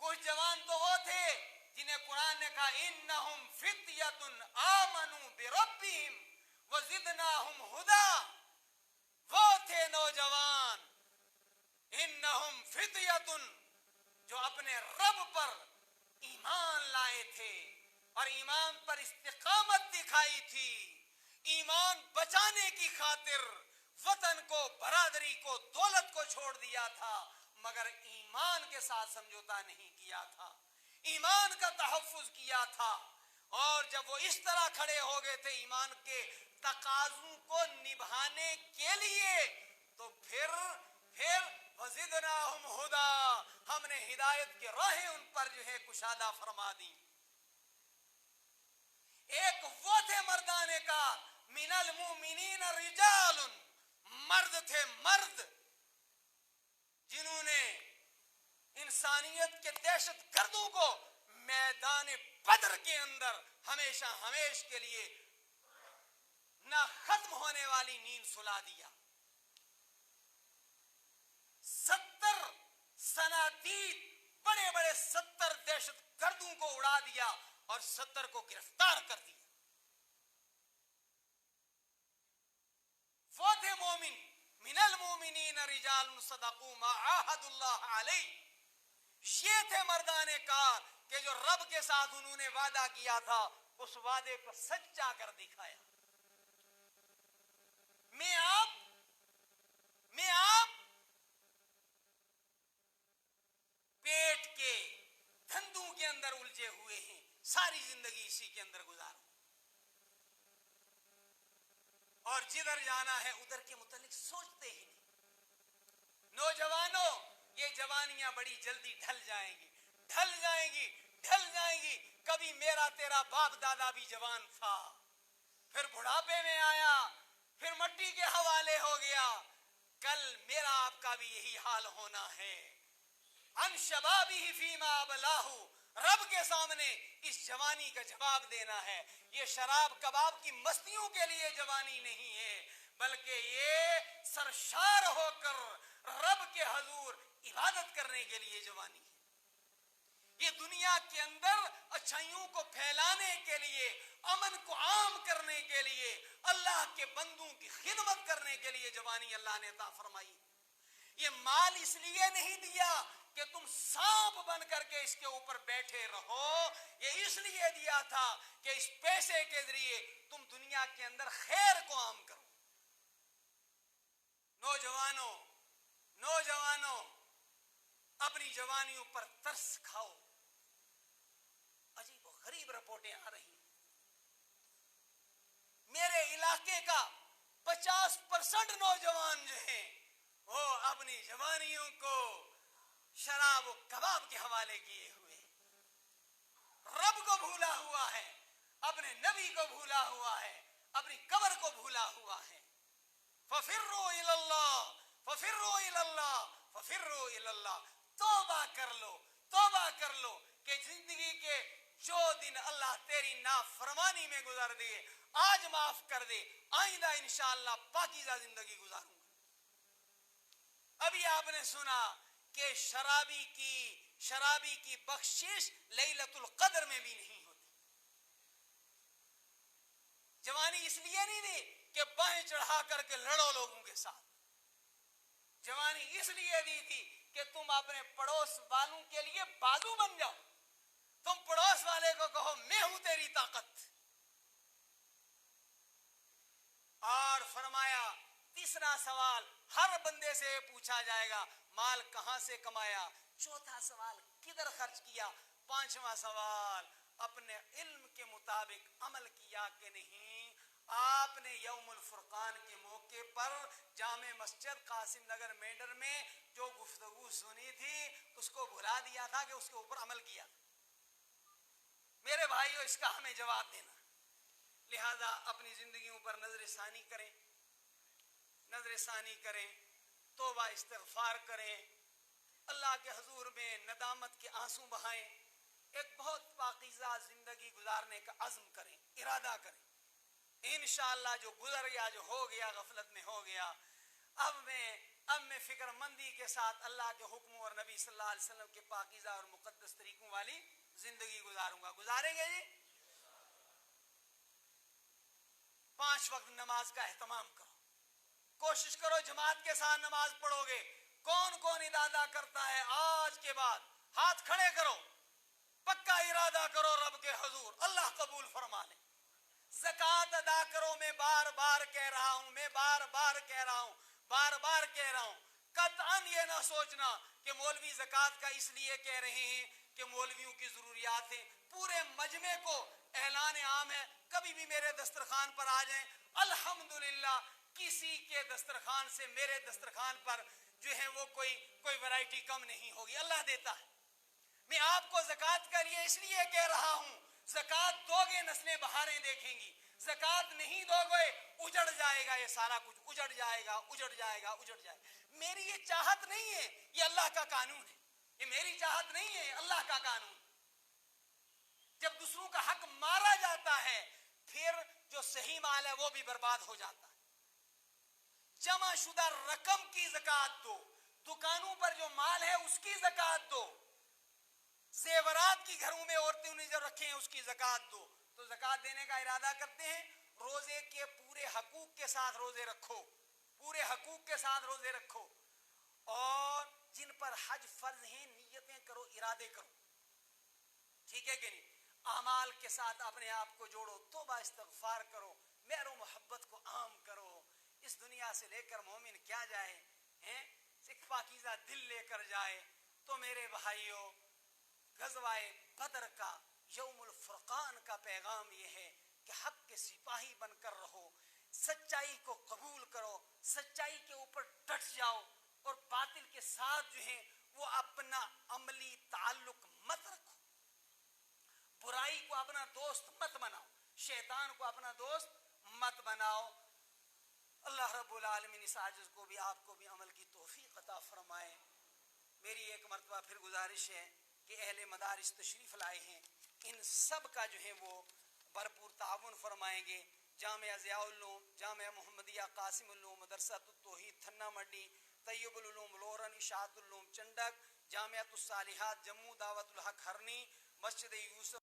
کچھ جوان تو وہ تھے جنہیں قرآن نے کہا انہم فتیۃ آمنوا بربہم وزدناہم ہدی، وہ تھے نوجوان انہم فتیۃ جو اپنے رب پر ایمان لائے تھے اور ایمان پر استقامت دکھائی تھی، ایمان بچانے کی خاطر وطن کو، برادری کو، دولت کو چھوڑ دیا تھا، مگر ایمان کے ساتھ سمجھوتا نہیں کیا تھا، ایمان کا تحفظ کیا تھا۔ اور جب وہ اس طرح کھڑے ہو گئے تھے ایمان کے تقاضوں کو نبھانے کے لیے، تو پھر وزدناہم ہدی، ہم نے ہدایت کی راہیں ان پر جو ہے کشادہ فرما دی۔ ایک وہ تھے مردان کار، من المؤمنین رجال، مرد تھے مرد، جنہوں نے انسانیت کے دہشت گردوں کو میدان بدر کے اندر ہمیشہ ہمیش کے لیے نہ ختم ہونے والی نیند سلا دیا. 70 صنادید، بڑے بڑے 70 دہشت گردوں کو اڑا دیا اور 70 کو گرفتار کر دیا. وہ تھے مومن، من المؤمنین رجال صدقوا ما عاهدوا اللہ علیہ. یہ تھے مردان کار کہ جو رب کے ساتھ انہوں نے وعدہ کیا تھا اس وعدے کو سچا کر دکھایا. میں آپ پیٹ کے دھندوں کے اندر الجھے ہوئے ہیں، ساری زندگی اسی کے اندر گزارو، اور جدھر جانا ہے ادھر کے متعلق سوچتے ہی نہیں. نوجوانوں، یہ جوانیاں بڑی جلدی ڈھل جائیں گی. کبھی میرا تیرا باپ دادا بھی جوان تھا، پھر بڑھاپے میں آیا، پھر مٹی کے حوالے ہو گیا. کل میرا آپ کا بھی یہی حال ہونا ہے. ان شبابہ فیما ابلاہ، رب کے سامنے اس جوانی کا جواب دینا ہے. یہ شراب کباب کی مستیوں کے لیے جوانی نہیں ہے، بلکہ یہ سرشار ہو کر رب کے حضور عبادت کرنے کے لیے جوانی ہے. یہ دنیا کے اندر اچھائیوں کو پھیلانے کے لیے، امن کو عام کرنے کے لیے، اللہ کے بندوں کی خدمت کرنے کے لیے جوانی اللہ نے عطا فرمائی. یہ مال اس لیے نہیں دیا کہ تم سانپ بن کر کے اس کے اوپر بیٹھے رہو، یہ اس لیے دیا تھا کہ اس پیسے کے ذریعے تم دنیا کے اندر خیر کو عام کرو. نوجوانوں اپنی جوانیوں پر ترس کھاؤ. عجیب و غریب رپورٹیں آ رہی ہیں. میرے علاقے کا 50% نوجوان جو ہیں وہ اپنی جوانیوں کو شراب و کباب کے حوالے کیے ہوئے، رب کو بھولا ہوا ہے، اپنے نبی کو بھولا ہوا ہے، اپنی قبر کو بھولا ہوا ہے. ففروا الی اللہ، ففروا الی اللہ، ففروا الی اللہ. توبہ کر لو کہ زندگی کے جو دن اللہ تیری نافرمانی میں گزر دیے آج معاف کر دے، آئندہ انشاءاللہ پاکیزہ زندگی گزاروں گا. ابھی آپ نے سنا کہ شرابی کی بخشش لیلۃ القدر میں بھی نہیں ہوتی. جوانی اس لیے نہیں دی کہ باہیں چڑھا کر کے لڑو لوگوں کے ساتھ. جوانی اس لیے دی تھی کہ تم اپنے پڑوس والوں کے لیے بازو بن جاؤ. تم پڑوس والے کو کہو میں ہوں تیری طاقت. اور فرمایا تیسرا سوال ہر بندے سے پوچھا جائے گا، مال کہاں سے کمایا؟ چوتھا سوال کدھر خرچ کیا؟ پانچواں سوال اپنے علم کے مطابق عمل کیا کہ نہیں؟ آپ نے یوم الفرقان کے موقع پر جامع مسجد قاسم نگر میڈر میں جو گفتگو سنی تھی اس کو بھلا دیا تھا کہ اس کے اوپر عمل کیا. میرے بھائیو، اس کا ہمیں جواب دینا. لہذا اپنی زندگیوں پر نظر ثانی کریں، توبہ استغفار کریں، اللہ کے حضور میں ندامت کے آنسو بہائیں، ایک بہت پاکیزہ زندگی گزارنے کا عزم کریں، ارادہ کریں. انشاءاللہ جو گزر گیا، جو ہو گیا، غفلت میں ہو گیا، اب میں فکر مندی کے ساتھ اللہ کے حکموں اور نبی صلی اللہ علیہ وسلم کے پاکیزہ اور مقدس طریقوں والی زندگی گزاروں گا. گزاریں گے جی؟ 5 وقت نماز کا اہتمام کرو، کوشش کرو جماعت کے ساتھ نماز پڑھو گے. کون ارادہ کرتا ہے آج کے بعد ہاتھ کھڑے کرو، پکا ارادہ کرو رب کے حضور اللہ قبول فرما لے. زکوٰۃ ادا کرو. میں بار بار کہہ رہا ہوں، قطعاً یہ نہ سوچنا کہ مولوی زکوٰۃ کا اس لیے کہہ رہے ہیں کہ مولویوں کی ضروریات ہیں. پورے مجمع کو اعلان عام ہے، کبھی بھی میرے دسترخوان پر آ جائیں. الحمدللہ کسی کے دسترخوان سے میرے دسترخوان پر جو ہے وہ کوئی ورائٹی کم نہیں ہوگی، اللہ دیتا ہے. میں آپ کو زکوٰۃ کے لیے اس لیے کہہ رہا ہوں، زکات دو گے نسلیں بہاریں دیکھیں گی، زکات نہیں دو گے اجڑ جائے گا، یہ سارا کچھ اجڑ جائے گا، اجڑ جائے گا، اجڑ جائے گا۔ میری یہ چاہت نہیں ہے، یہ اللہ کا قانون ہے، یہ میری چاہت نہیں ہے، اللہ کا قانون۔ جب دوسروں کا حق مارا جاتا ہے پھر جو صحیح مال ہے وہ بھی برباد ہو جاتا ہے۔ جمع شدہ رقم کی زکات دو، دکانوں پر جو مال ہے اس کی زکات دو، زیورات کی گھروں میں عورتوں نے جو رکھے ہیں اس کی زکات دو۔ تو زکات دینے کا ارادہ کرتے ہیں، روزے کے پورے حقوق کے ساتھ روزے رکھو، پورے حقوق کے ساتھ روزے رکھو، اور جن پر حج فرض ہیں نیتیں کرو، ارادے کرو، ٹھیک ہے کہ نہیں؟ اعمال کے ساتھ اپنے آپ کو جوڑو، توبہ استغفار کرو، مہر و محبت کو عام کرو۔ اس دنیا سے لے کر مومن کیا جائے ہیں؟ ایک پاکیزہ دل لے کر جائے۔ تو میرے بھائیوں، غزوہ بدر کا، یوم الفرقان کا پیغام یہ ہے کہ حق کے سپاہی بن کر رہو، سچائی کو قبول کرو، سچائی کے اوپر ڈٹ جاؤ، اور باطل کے ساتھ جو ہے وہ اپنا عملی تعلق مت رکھو، برائی کو اپنا دوست مت بناؤ، شیطان کو اپنا دوست مت بناؤ۔ اللہ رب العالمین اس عاجز کو بھی آپ کو بھی عمل کی توفیق عطا فرمائے۔ میری ایک مرتبہ پھر گزارش ہے کہ اہل مدارس تشریف لائے ہیں، ان سب کا جو ہے وہ بھرپور تعاون فرمائیں گے۔ جامعہ ضیاء العلوم، جامعہ محمدیہ قاسم العلوم، مدرسۃ التوحید تھنہ منڈی، طیب العلوم لورن، اشاعت العلوم چنڈک، جامعۃ الصالحات جموں، دعوت الحق ہرنی، مسجد یوسف